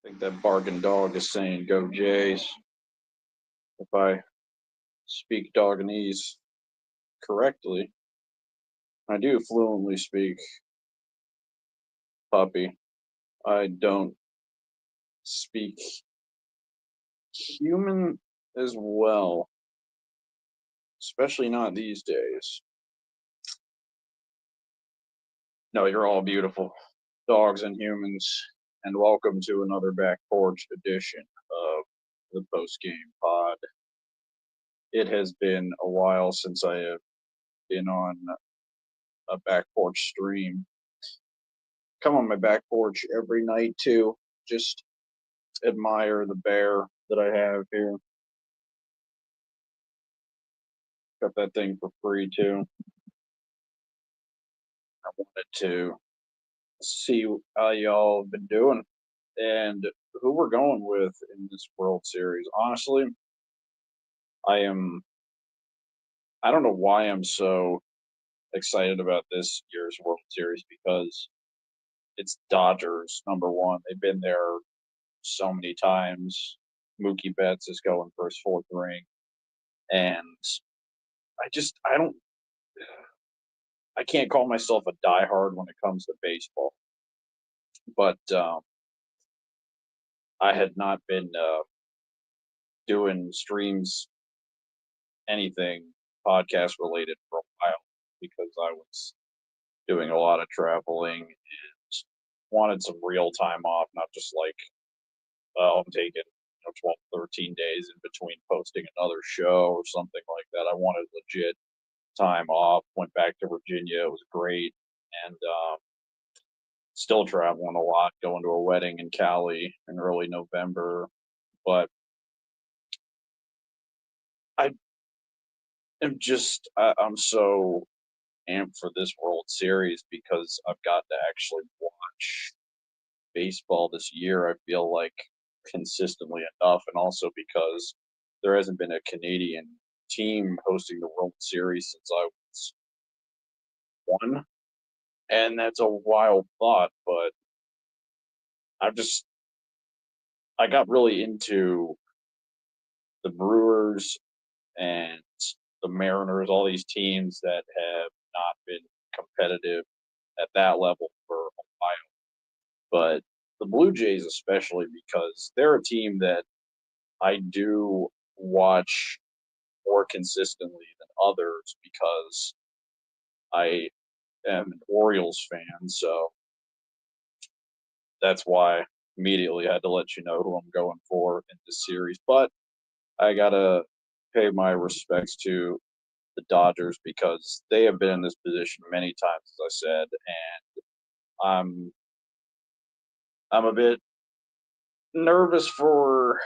I think that barking dog is saying "Go Jays." If I speak Doganese correctly, I do fluently speak puppy. I don't speak human as well, especially not these days. No, you're all beautiful, dogs and humans, and welcome to another back porch edition of the post game pod. It has been a while since I have been on a back porch stream. Come on my back porch every night too. Just admire the bear that I have here. Got that thing for free too. I wanted to see how y'all have been doing and who we're going with in this World Series. Honestly, I am. I don't know why I'm so excited about this year's World Series because it's Dodgers number one. They've been there so many times. Mookie Betts is going for his fourth ring, and I don't I can't call myself a diehard when it comes to baseball, but I had not been doing streams, anything podcast related for a while because I was doing a lot of traveling and wanted some real time off, not just like I'm taking 12, 13 days in between posting another show or something like that. I wanted legit time off. Went back to Virginia. It was great, and still traveling a lot, going to a wedding in Cali in early November. But I I'm so amped for this World Series because I've got to actually watch baseball this year. I feel like consistently enough, and also because there hasn't been a Canadian team hosting the World Series since I was one, and that's a wild thought. But I've just I got really into the Brewers and the Mariners, all these teams that have not been competitive at that level for a while. But the Blue Jays, especially, because they're a team that I do watch more consistently than others because I am an Orioles fan. So that's why immediately I had to let you know who I'm going for in this series. But I got to pay my respects to the Dodgers because they have been in this position many times, as I said, and I'm I'm a bit nervous for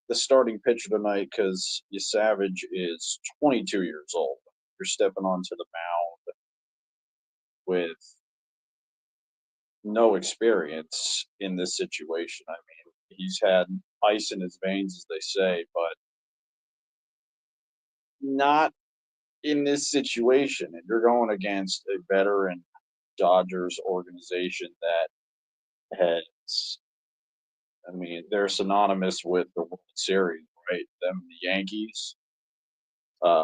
the starting pitcher tonight because Savage is 22 years old. You're stepping onto the mound with no experience in this situation. I mean, he's had ice in his veins, as they say, but not in this situation. And you're going against a veteran Dodgers organization that has, I mean, they're synonymous with the World Series, right? Them, the Yankees. Uh,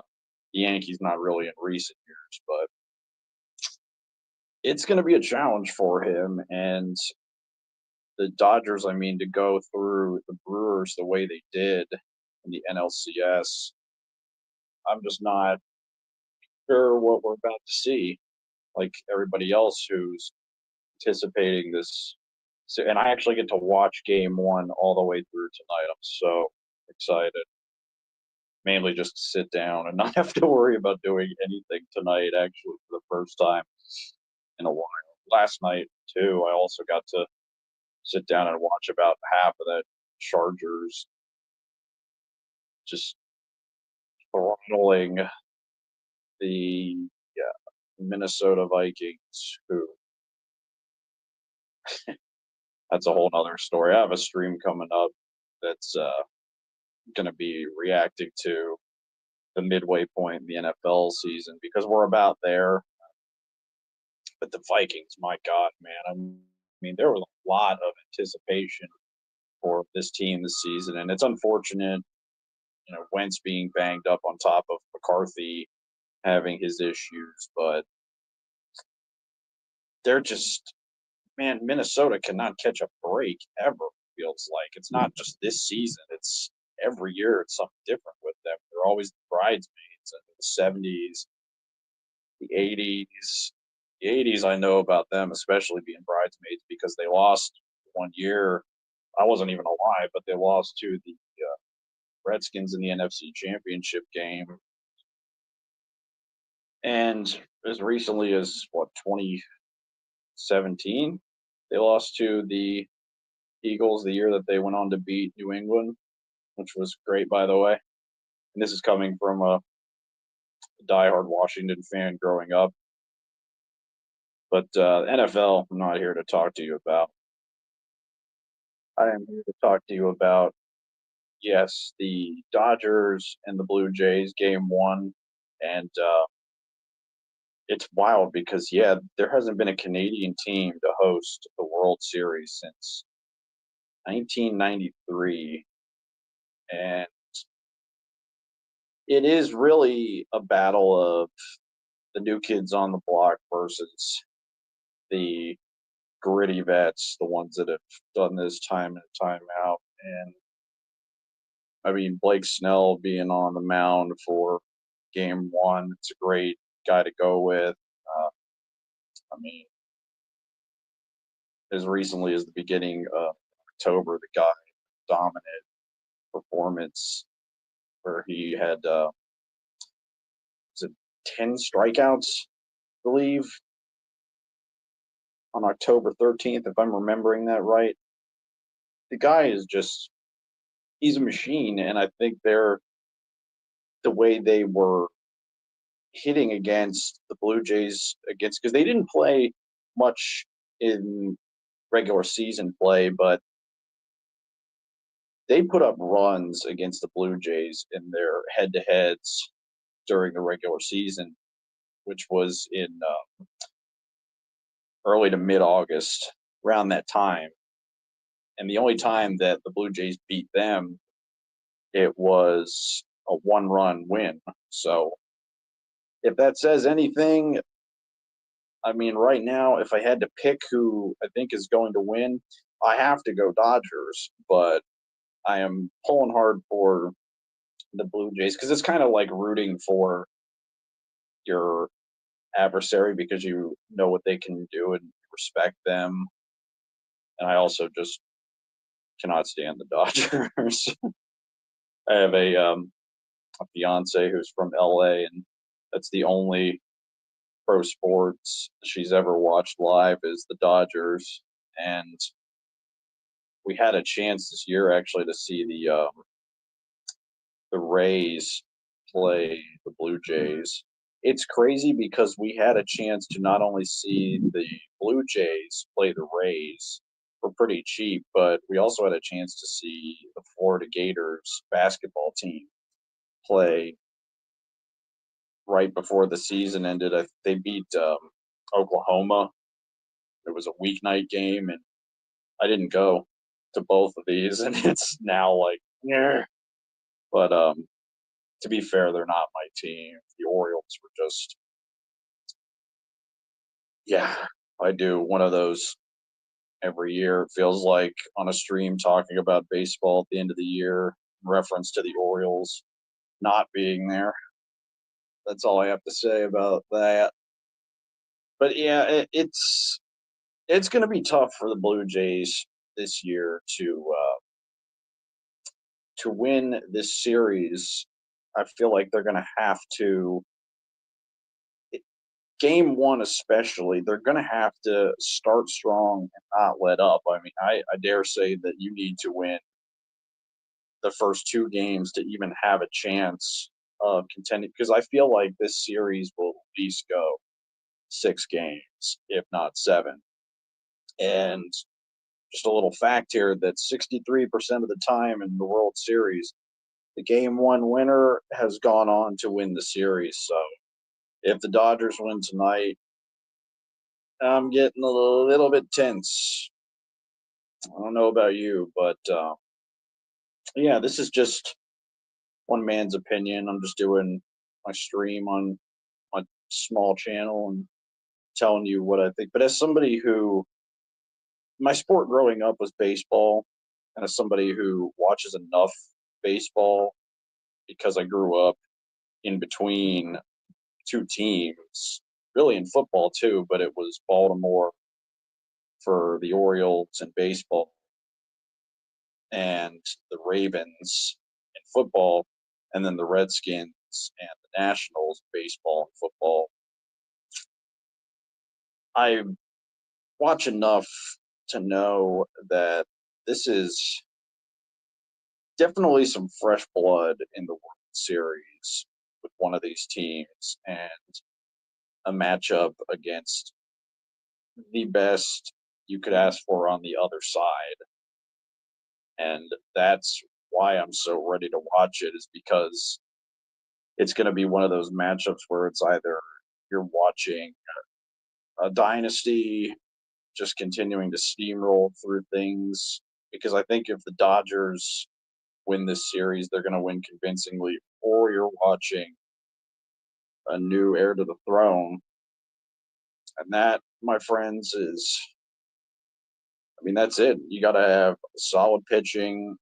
the Yankees not really in recent years, but it's going to be a challenge for him. And the Dodgers, I mean, to go through the Brewers the way they did in the NLCS, I'm just not sure what we're about to see. Like everybody else who's anticipating this. So, and I actually get to watch game one all the way through tonight. I'm so excited. Mainly just to sit down and not have to worry about doing anything tonight, actually, for the first time in a while. Last night, too, I also got to sit down and watch about half of that Chargers just throttling the Minnesota Vikings, who that's a whole other story. I have a stream coming up that's going to be reacting to the midway point in the NFL season because we're about there. But the Vikings, my God, man, I mean, there was a lot of anticipation for this team this season, and it's unfortunate, Wentz being banged up on top of McCarthy having his issues, but they're just man, Minnesota cannot catch a break ever. Feels like it's not just this season; it's every year. It's something different with them. They're always the bridesmaids in the '70s, the '80s. The '80s, I know about them, especially being bridesmaids because they lost one year. I wasn't even alive, but they lost to the Redskins in the NFC Championship game. And as recently as 2017, they lost to the Eagles the year that they went on to beat New England, which was great, by the way. And this is coming from a diehard Washington fan growing up. But NFL, I'm not here to talk to you about. I am here to talk to you about, yes, the Dodgers and the Blue Jays game one. And it's wild because, yeah, there hasn't been a Canadian team to host the World Series since 1993. And it is really a battle of the new kids on the block versus the gritty vets, the ones that have done this time and time out. And I mean, Blake Snell being on the mound for game one, it's a great guy to go with. I mean, as recently as the beginning of October, the guy dominant performance where he had was it 10 strikeouts, I believe, on October 13th, if I'm remembering that right. The guy is just he's a machine, and I think they're the way they were hitting against the Blue Jays against because they didn't play much in regular season play, but they put up runs against the Blue Jays in their head-to-heads during the regular season, which was in early to mid-August, around that time. And the only time that the Blue Jays beat them, it was a one-run win. So if that says anything, I mean, right now, if I had to pick who I think is going to win, I have to go Dodgers, but I am pulling hard for the Blue Jays because it's kind of like rooting for your adversary because you know what they can do and respect them. And I also just cannot stand the Dodgers. I have a fiance who's from LA, and that's the only pro sports she's ever watched live is the Dodgers. And we had a chance this year actually to see the Rays play the Blue Jays. It's crazy because we had a chance to not only see the Blue Jays play the Rays for pretty cheap, but we also had a chance to see the Florida Gators basketball team play right before the season ended. They beat Oklahoma. It was a weeknight game, and I didn't go to both of these, and it's now like, yeah. But to be fair, they're not my team. The Orioles were just, yeah, I do one of those every year. It feels like on a stream talking about baseball at the end of the year, in reference to the Orioles not being there. That's all I have to say about that. But yeah, it's going to be tough for the Blue Jays this year to win this series. I feel like they're going to have to game one especially, they're going to have to start strong and not let up. I mean, I dare say that you need to win the first two games to even have a chance of contending because I feel like this series will at least go 6 games, if not 7. And just a little fact here that 63% of the time in the World Series, the game one winner has gone on to win the series. So if the Dodgers win tonight, I'm getting a little bit tense. I don't know about you, but yeah, this is just one man's opinion. I'm just doing my stream on my small channel and telling you what I think. But as somebody who, my sport growing up was baseball, and as somebody who watches enough baseball because I grew up in between two teams, really in football too, but it was Baltimore for the Orioles in baseball and the Ravens in football, and then the Redskins and the Nationals baseball and football. I watch enough to know that this is definitely some fresh blood in the World Series with one of these teams and a matchup against the best you could ask for on the other side. And that's why I'm so ready to watch it, is because it's going to be one of those matchups where it's either you're watching a dynasty just continuing to steamroll through things. Because I think if the Dodgers win this series, they're going to win convincingly, or you're watching a new heir to the throne. And that, my friends, is, I mean, that's it. You got to have solid pitching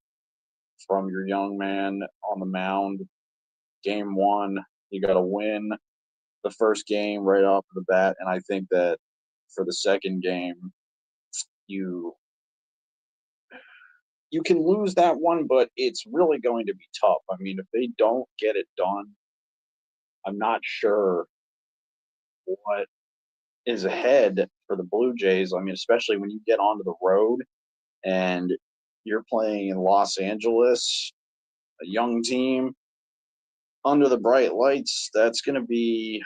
from your young man on the mound. Game one, you got to win the first game right off the bat. And I think that for the second game, you you can lose that one, but it's really going to be tough. I mean, if they don't get it done, I'm not sure what is ahead for the Blue Jays. I mean, especially when you get onto the road and you're playing in Los Angeles, a young team under the bright lights. That's going to be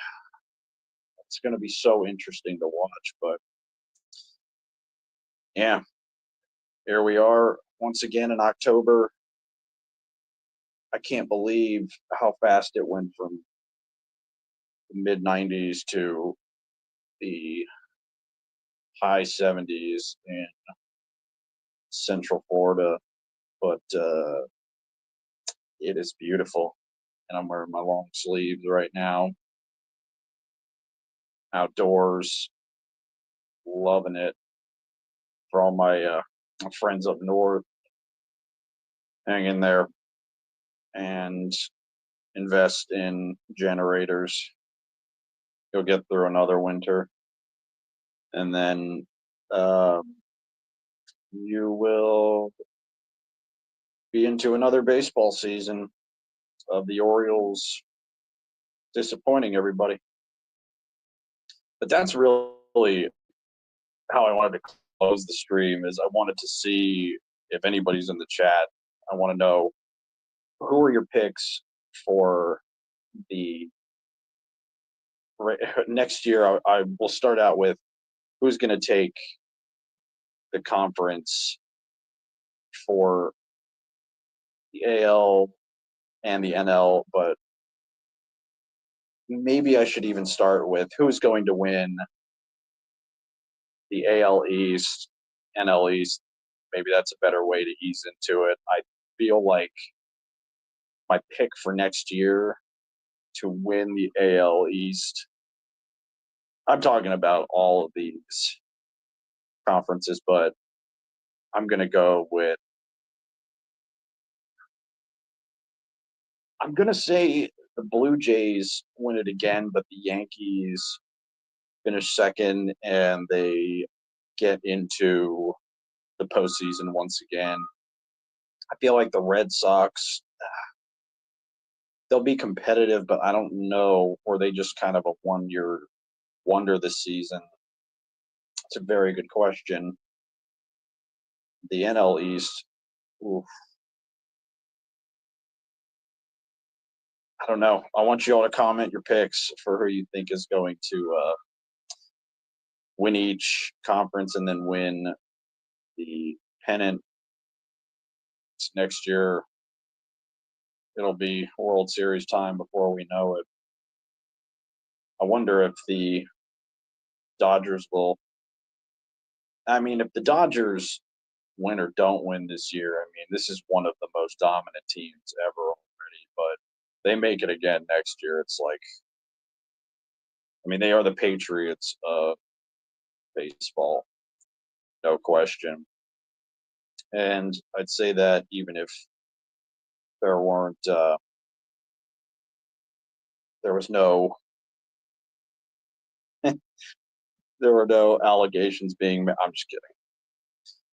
so interesting to watch. But yeah, here we are once again in October. I can't believe how fast it went from the mid 90s to the high 70s in Central Florida. But it is beautiful. And I'm wearing my long sleeves right now, outdoors, loving it. For all my friends up north, hang in there and invest in generators. You'll get through another winter, and then um, you will be into another baseball season of the Orioles disappointing everybody. But that's really how I wanted to close the stream. Is I wanted to see if anybody's in the chat. I want to know, who are your picks for the next year. I will start out with who's going to take the conference for the AL and the NL, but maybe I should even start with who's going to win the AL East, NL East. Maybe that's a better way to ease into it. I feel like my pick for next year to win the AL East, I'm talking about all of these conferences, but I'm going to go with, I'm going to say the Blue Jays win it again, but the Yankees finish second and they get into the postseason once again. I feel like the Red Sox, they'll be competitive, but I don't know. Were they just kind of a 1 year wonder this season? It's a very good question. The NL East, oof, I don't know. I want you all to comment your picks for who you think is going to win each conference and then win the pennant next year. It'll be World Series time before we know it. I wonder if the Dodgers will. I mean, if the Dodgers win or don't win this year. I mean, this is one of the most dominant teams ever already, but they make it again next year. It's like, I mean, they are the Patriots of baseball, no question. And I'd say that even if there weren't, there was no, there were no allegations being. I'm just kidding.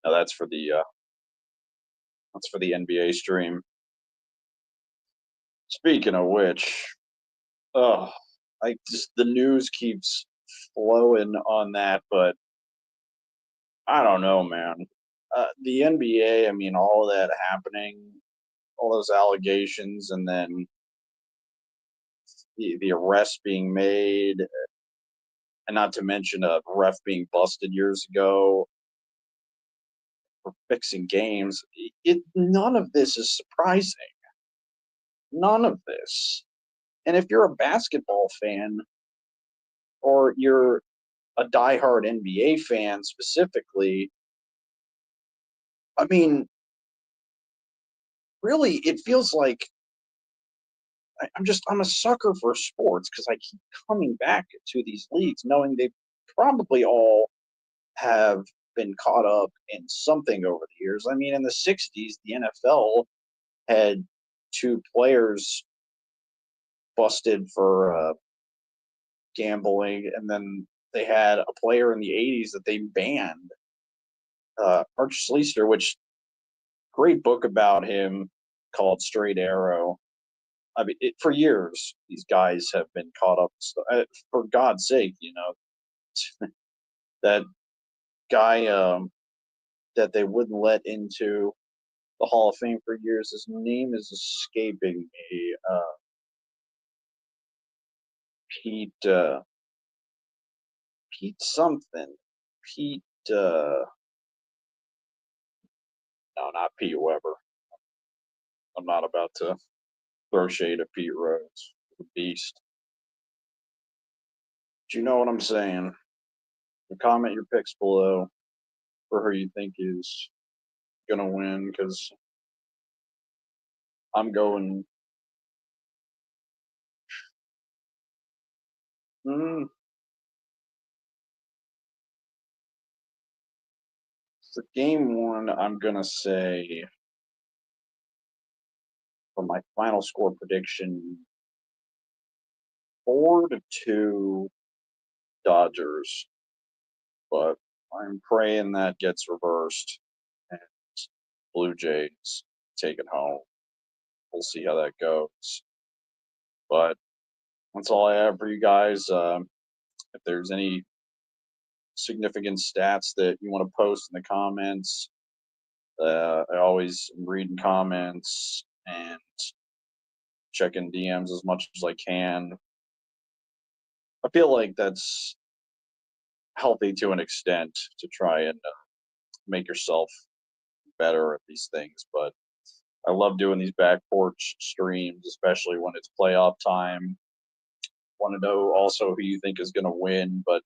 No, that's for the NBA stream. Speaking of which, oh, I just the news keeps flowing on that, but I don't know, man. The NBA, I mean, all of that happening, all those allegations, and then the arrest being made, and not to mention a ref being busted years ago for fixing games. None of this is surprising. None of this. And if you're a basketball fan or you're a diehard NBA fan specifically, I mean, really, it feels like I'm a sucker for sports because I keep coming back to these leagues, knowing they probably all have been caught up in something over the years. I mean, in the '60s, the NFL had two players busted for gambling, and then they had a player in the '80s that they banned, Arch Sleester, which great book about him called Straight Arrow. I mean, for years, these guys have been caught up. For God's sake, that guy that they wouldn't let into the Hall of Fame for years. His name is escaping me. Pete. Pete something. Pete. No, not Pete Weber. I'm not about to throw shade at Pete Rose, the beast. Do you know what I'm saying? Comment your picks below for who you think is gonna win, because I'm going. Mm, for game one, I'm gonna say for my final score prediction, 4-2 Dodgers. But I'm praying that gets reversed and Blue Jays take it home. We'll see how that goes. But that's all I have for you guys. If there's any significant stats that you want to post in the comments, I always read comments and checking DMs as much as I can. I feel like that's healthy to an extent to try and make yourself better at these things. But I love doing these back porch streams, especially when it's playoff time. Want to know also who you think is going to win. But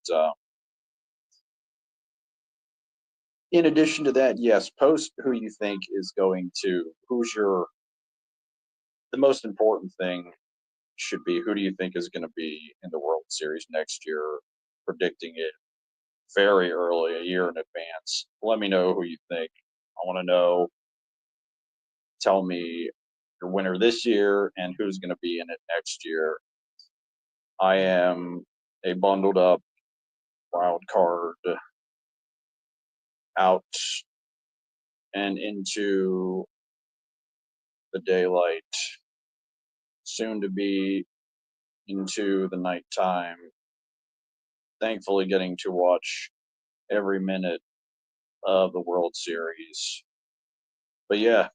in addition to that, yes, post who you think is going to, the most important thing should be who do you think is going to be in the World Series next year, predicting it very early, a year in advance. Let me know who you think. I want to know. Tell me your winner this year and who's going to be in it next year. I am a bundled up wild card out and into the daylight, soon to be into the nighttime. Thankfully, getting to watch every minute of the World Series. But yeah,